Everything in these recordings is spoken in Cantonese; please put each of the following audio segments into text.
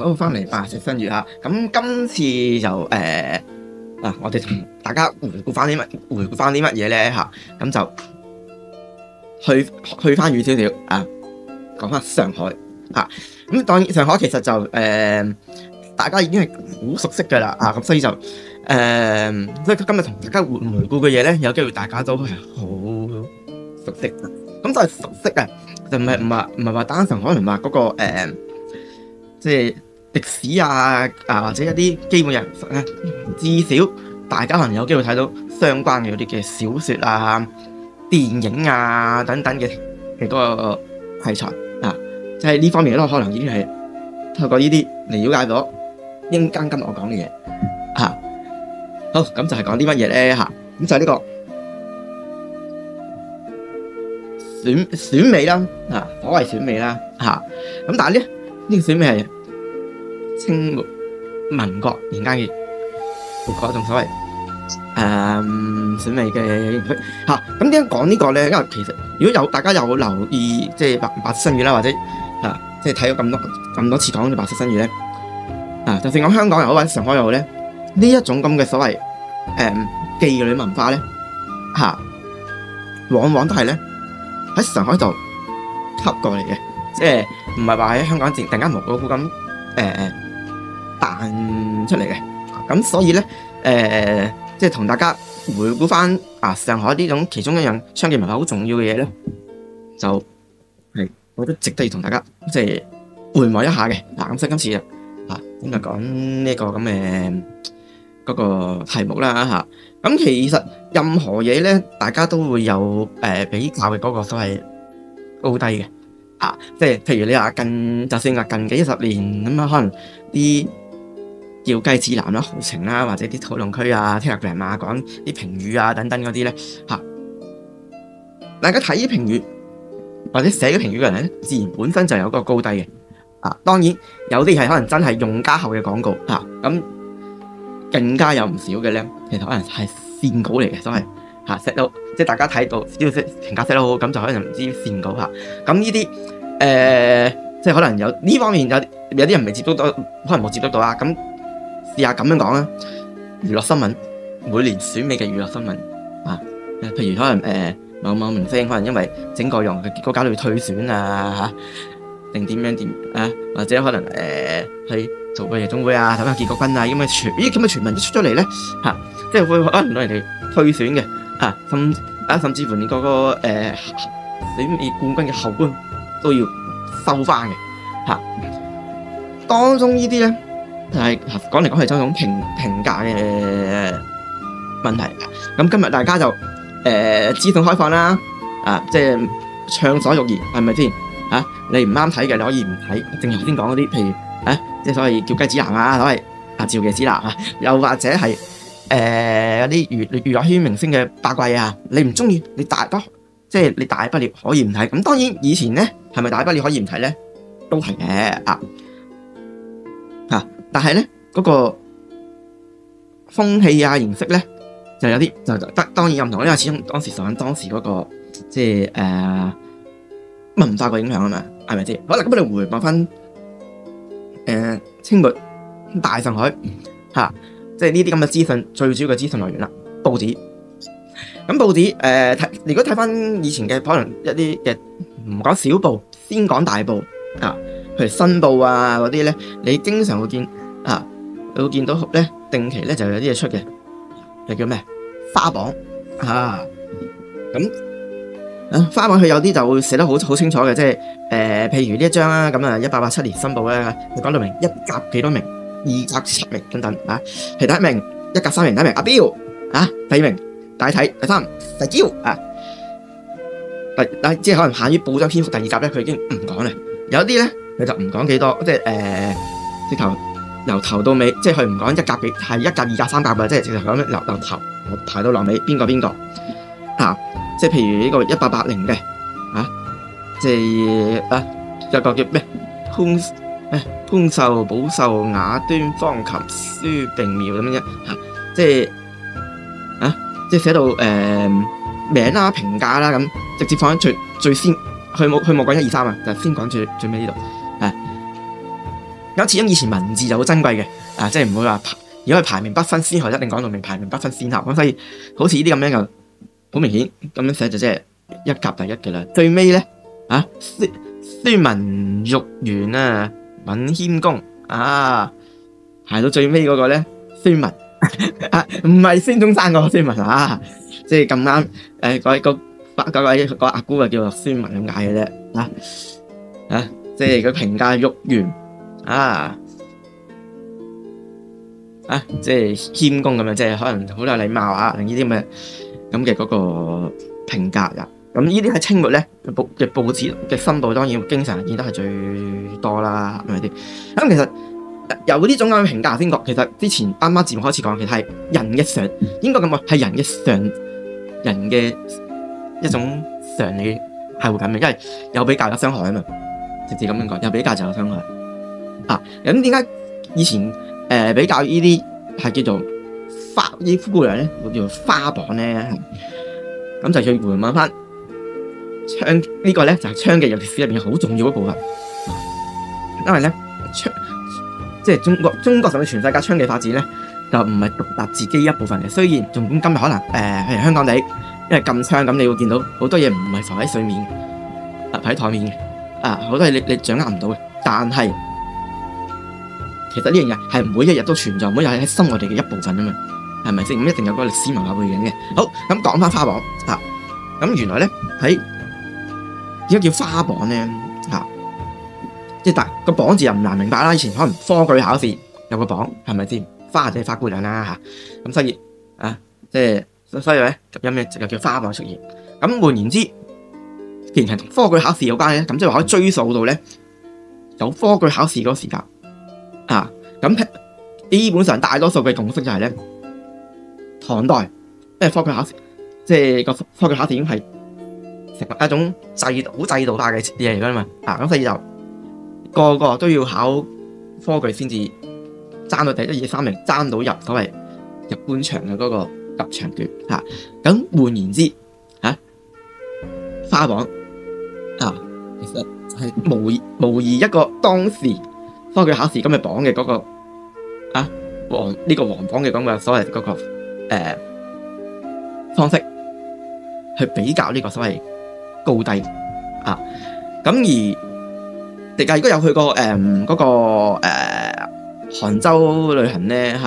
好，翻嚟白石新月嚇。咁今次就我哋同大家回顧翻啲乜嘢咧嚇。咁就去翻遠少少啊，講翻上海嚇。咁當然上海其實就大家已經係好熟悉㗎啦啊。咁所以就所以今日同大家回顧嘅嘢咧，有機會大家都係好熟悉。咁就係熟悉啊，就唔係話單純可能話嗰個即係歷史啊或者一啲基本人咧，至少大家可能有機會睇到相關嘅嗰啲嘅小説啊、電影啊等等嘅嗰個題材啊，即係呢方面咧，可能已經係透過呢啲嚟了解咗今日我講嘅嘢嚇。好，咁就係講啲乜嘢咧嚇？咁就係呢個選美啦嚇，所謂選美啦嚇。咁但係咧呢個選美係清末民國年間嘅嗰種所謂選美嘅形式嚇。咁點解講呢個咧？因為其實如果大家有留意即係白色新月啦，或者即係睇咗咁多次講嘅白色新月咧就算講香港又好或者上海又好咧，呢一種咁嘅所謂妓女文化咧往往都係咧喺上海度吸過嚟嘅，即係唔係話喺香港突然間無辜咁彈出嚟嘅。咁所以咧即係同大家回顧翻上海呢種其中一樣娼妓文化好重要嘅嘢咧，就係我覺得值得要同大家即係回望一下嘅。咁所以今次咁就講呢個咁嘅嗰個題目啦咁其實任何嘢咧，大家都會有比較嘅嗰個所謂高低嘅即係譬如你話就算話近幾十年咁可能啲叫雞指南啦、豪情啦，或者啲討論區Telegram講啲評語等等嗰啲咧大家睇啲評語或者寫嘅評語嘅人咧，自然本身就有個高低嘅當然有啲係可能真係用家後嘅廣告咁更加有唔少嘅咧，其實可能係線稿嚟嘅，所謂寫到即係大家睇到只要評價寫得好好，咁就可能唔知線稿咁呢啲即係可能有呢方面有啲人未接觸到，可能冇接觸到咁試下咁樣講啦。娛樂新聞每年選美嘅娛樂新聞譬如可能某某明星可能因為整個容嘅結果搞到要退選定點樣或者可能去做個夜總會睇下結果軍咁嘅傳聞都出咗嚟咧即係會可能攞人哋退選嘅甚至乎連嗰個選美冠軍嘅後冠都要收翻嘅當中呢啲咧就係講嚟講去就係一種評價嘅問題。咁今日大家就資訊開放啦即係暢所欲言，係咪先你唔啱睇嘅，你可以唔睇。正如頭先講嗰啲，譬如即係所謂叫雞指南所謂趙嘅指南又或者係嗰啲娛樂圈明星嘅八卦你唔中意，你大不了可以唔睇。咁當然以前咧係咪大不了可以唔睇咧？都係嘅但係咧嗰個風氣形式咧就有啲就當然又唔同，因為始終當時受緊當時嗰個即係文化個影響嘛，係咪先？好啦，咁我哋回望翻清末大上海即係呢啲咁嘅資訊，最主要嘅資訊來源啦，報紙。咁報紙如果睇翻以前嘅可能一啲嘅唔講小報，先講大報譬如新報嗰啲咧，你經常會見你會見到咧定期咧就有啲嘢出嘅，係叫咩花榜咁。花榜佢有啲就會寫得好清楚嘅，即係譬如呢一張啦，咁1887年新報咧，佢講到明一甲幾多名，二甲7名等等係第一名，一甲3名第一名阿彪第二名大體，第三大嬌即係可能限於報章篇幅，第二甲咧佢已經唔講啦。有啲咧佢就唔講幾多，即係直頭由頭到尾，即係佢唔講一甲幾係一甲、二甲、3甲嘅，即係直頭咁樣由頭排到落尾，邊個即係譬如呢個1880嘅即係有個叫咩潘秀、寶秀、雅端、方琴、書並妙咁樣即係即係寫到名啦、評價啦咁，直接放喺最先，佢冇講1、2、3就先講最尾呢度咁始終以前文字就好珍貴嘅，即係唔會話如果係排名不分先後，一定講到明排名不分先後。咁所以好似呢啲咁樣就好明顯咁樣寫就即係一甲第一嘅啦。最尾咧書文玉圓啊，敏謙恭啊，排到最尾嗰個咧孫文唔係孫中山個孫文啊，即係咁啱嗰個阿姑啊叫做孫文咁解嘅啫即係佢評價玉圓即係謙恭咁樣，即係可能好有禮貌啊，呢啲咁嘅嗰個評價啊。咁呢啲喺清末咧嘅報紙嘅新報，當然經常見得係最多啦，係咪先？咁其實由呢種咁嘅評價先講，其實之前啱啱節目開始講，其實係人嘅常，應該咁講係人嘅一種常理係會咁嘅，因為有比較有傷害啊嘛，直接咁樣講，有比較就有傷害咁點解以前比較呢啲係叫做呢夫姑娘咧，會叫做花榜咧？咁就要回問翻槍呢個咧，就係槍嘅歷史入邊好重要一部分，因為咧即係中國甚至全世界槍嘅發展咧，就唔係獨立自己一部分嘅。雖然仲今日可能譬如香港地，因為禁槍咁，你會見到好多嘢唔係浮喺水面嘅，喺台面嘅，好多嘢你掌握唔到嘅。但係其實呢樣嘢係每一日都存在，每一日喺生活我哋嘅一部分啊嘛，係咪先？咁一定有個歷史文化背景嘅。好，咁講翻花榜咁原來咧喺點解叫花榜咧？即係個榜字又唔難明白啦。以前可能科舉考試有個榜，係咪先？花即係花姑娘啦咁所以即係所以咧有咩就叫花榜出現。咁換言之，既然係同科舉考試有關嘅，咁即係話可以追溯到咧有科舉考試嗰個時間咁基本上大多數嘅共識就係咧，唐代因為科舉考試，即係個科舉考試已經係成為一種好制度化嘅嘢嚟噶嘛咁所以就個個都要考科舉先至爭到第1、2、3名，爭到入所謂入官場嘅嗰個入場券咁換言之花榜其實係模擬一個當時科舉考試今日榜嘅嗰個呢個皇榜嘅咁嘅所謂嗰個方式去比較呢個所謂高低咁而大家如果有去過嗰個杭州旅行咧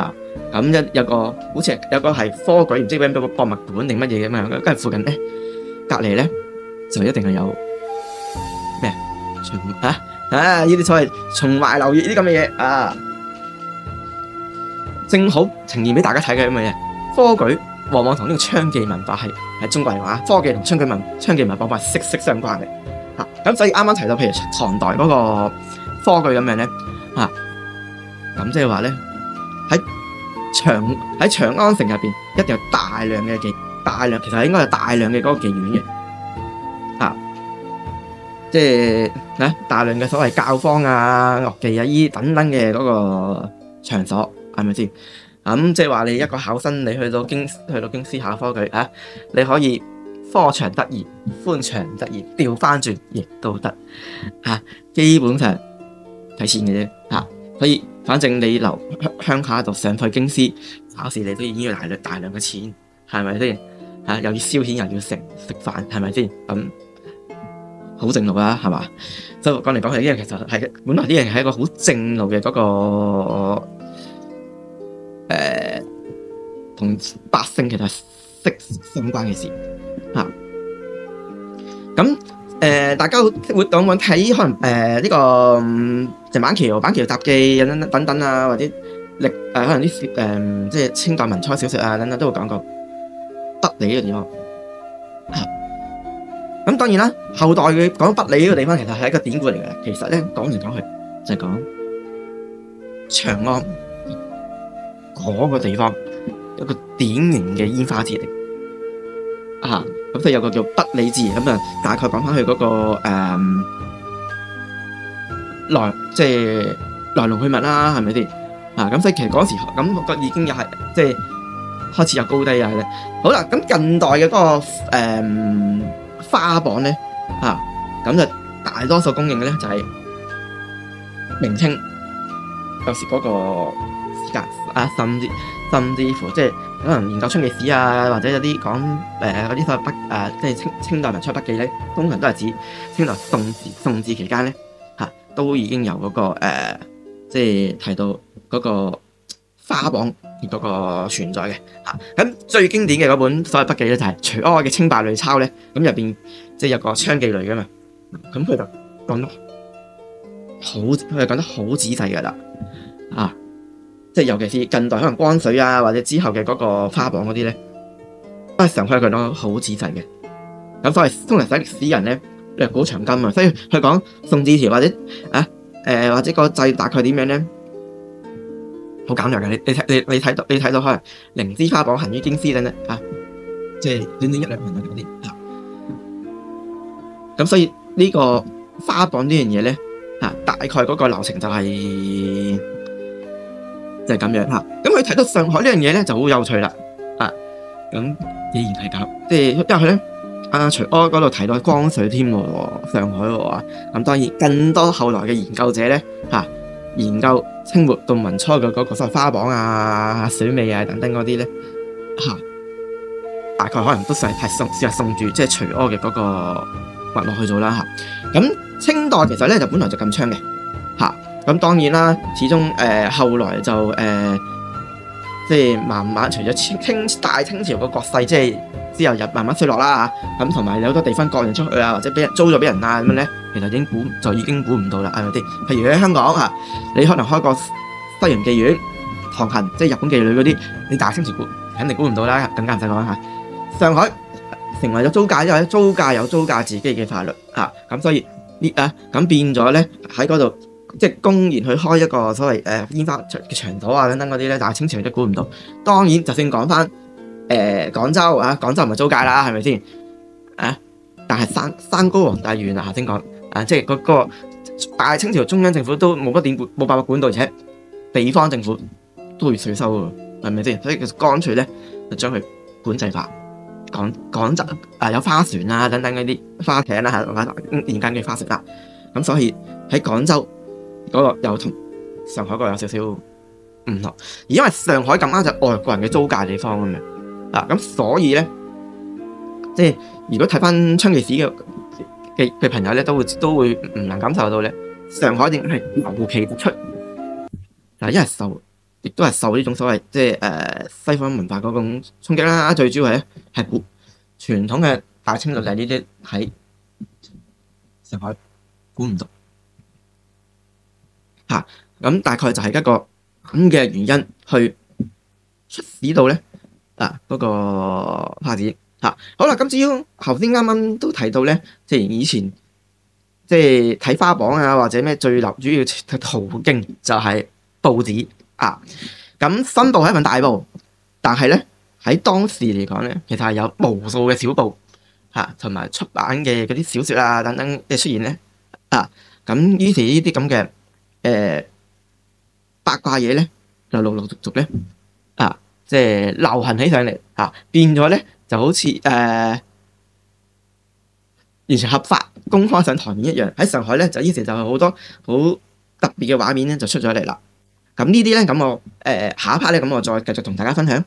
咁有個好似有個係科舉唔知咩博物館定乜嘢嘅嘛，跟住附近咧隔離咧就一定係有咩呢啲所謂松懷樓月呢啲咁嘅嘢正好呈現俾大家睇嘅咁嘅嘢。科舉往往同呢個槍技文化係中國人話科技同槍技文化係息息相關嘅咁所以啱啱提到譬如唐代嗰個科舉咁樣咧咁即係話咧喺長安城入邊一定有大量其實應該有大量嘅嗰個妓院嘅即係大量嘅所謂教坊樂伎呢啲等等嘅嗰個場所，係咪先？咁即係話你一個考生，你去到京師考科舉你可以科場得意，寬場得意，調翻轉亦都得基本上睇錢嘅啫所以反正你留鄉下度上去京師考試，你都已經要大量嘅錢，係咪先？又要消遣又要食飯，係咪先？咁好正路啦，係嘛？所以講嚟講去，呢樣其實係本來呢樣係一個好正路嘅嗰個同百姓其實息息相關嘅事咁大家會當睇可能呢個鄭板橋雜記等等或者可能啲即係清代文采小說等等都會講過北理呢個地方咁當然啦，後代佢講北理呢個地方其實係一個典故嚟嘅。其實咧講嚟講去就係講長安嗰個地方一個典型嘅煙花節嚟咁所以有個叫北理節咁大概講翻去嗰個即係來龍去脈啦，係咪先咁所以其實嗰時咁個已經又係即係開始有高低好啦，咁近代嘅嗰個花榜咧咁就大多數公認嘅咧就係明清有時嗰個時間甚至乎即係可能研究春季史啊，或者有啲講嗰啲所謂即係清代文出筆記咧，通常都係指清代宋治期間咧都已經有嗰個即係提到嗰個花榜嗰個存在嘅嚇。咁最經典嘅嗰本所謂筆記咧就係徐柯嘅《清稗類鈔》咧，咁入邊即係有個娼妓類噶嘛，咁佢就講得好仔細噶啦即係尤其是近代可能光緒啊，或者之後嘅嗰個花榜嗰啲咧，都係上海佢講得好仔細嘅。咁所謂通常寫歷史人咧略古長今啊，所以佢講宋治潮或者或者個制大概點樣咧，好簡略嘅。你睇到可能靈芝花榜行於京師等等即係短短一兩行嗰啲咁所以呢個花榜呢樣嘢咧大概嗰個流程就係咁樣咁佢睇到上海呢樣嘢咧就好有趣啦咁既然係咁，即係因為佢咧徐柯嗰度提到光緒添喎，上海喎咁當然更多後來嘅研究者咧研究清末到民初嘅嗰個所謂花榜水尾等等嗰啲咧大概可能都係送住即係徐柯嘅嗰個脈絡去做啦咁清代其實咧就本來就禁娼嘅咁當然啦，始終後來就即係慢慢除咗大清朝個國勢即係之後又慢慢衰落啦咁同埋有好多地方割讓出去或者俾人租咗俾人咁樣咧，其實已經估唔到啦，係咪先？譬如喺香港你可能開個西洋妓院、唐行即係日本妓女嗰啲，你大清朝肯定估唔到啦，更加唔使講上海成為咗租界，因為租界有租界自己嘅法律咁所以咁變咗咧喺嗰度。即係公然去開一個所謂煙花嘅場所等等嗰啲咧，但係清朝都估唔到。當然，就算講翻廣州廣州唔係租界啦，係咪先但係山高皇帝遠頭先講即係嗰個大清朝中央政府都冇辦法管到，而且地方政府都會稅收喎，係咪先？所以其實乾脆咧就將佢管制化。廣州有花船等等嗰啲花艇現間嘅花船咁所以喺廣州。嗰個又同上海嗰個有少少唔同，而因為上海咁啱就外國人嘅租界地方咁樣咁所以咧，即係如果睇翻春季史嘅朋友咧，都會唔能感受到咧，上海點係尤其突出因為亦都係受呢種所謂即係西方文化嗰種衝擊啦。最主要係傳統嘅大清律例呢啲喺上海估唔到。咁大概就係一個咁嘅原因去促使到咧嗰個發展好啦。咁至於頭先啱啱都提到咧，即係以前即係睇花榜或者咩最主要嘅途徑就係報紙咁新報係一份大報，但係咧喺當時嚟講咧，其實係有無數嘅小報同埋出版嘅嗰啲小說等等嘅出現咧咁於是呢啲咁嘅八卦嘢咧，就陸陸續續咧即係流行起上嚟變咗咧就好似完全合法公開上台面一樣。喺上海咧就於是就好多好特別嘅畫面咧就出咗嚟啦。咁呢啲咧咁我下一 part 咧咁我再繼續同大家分享。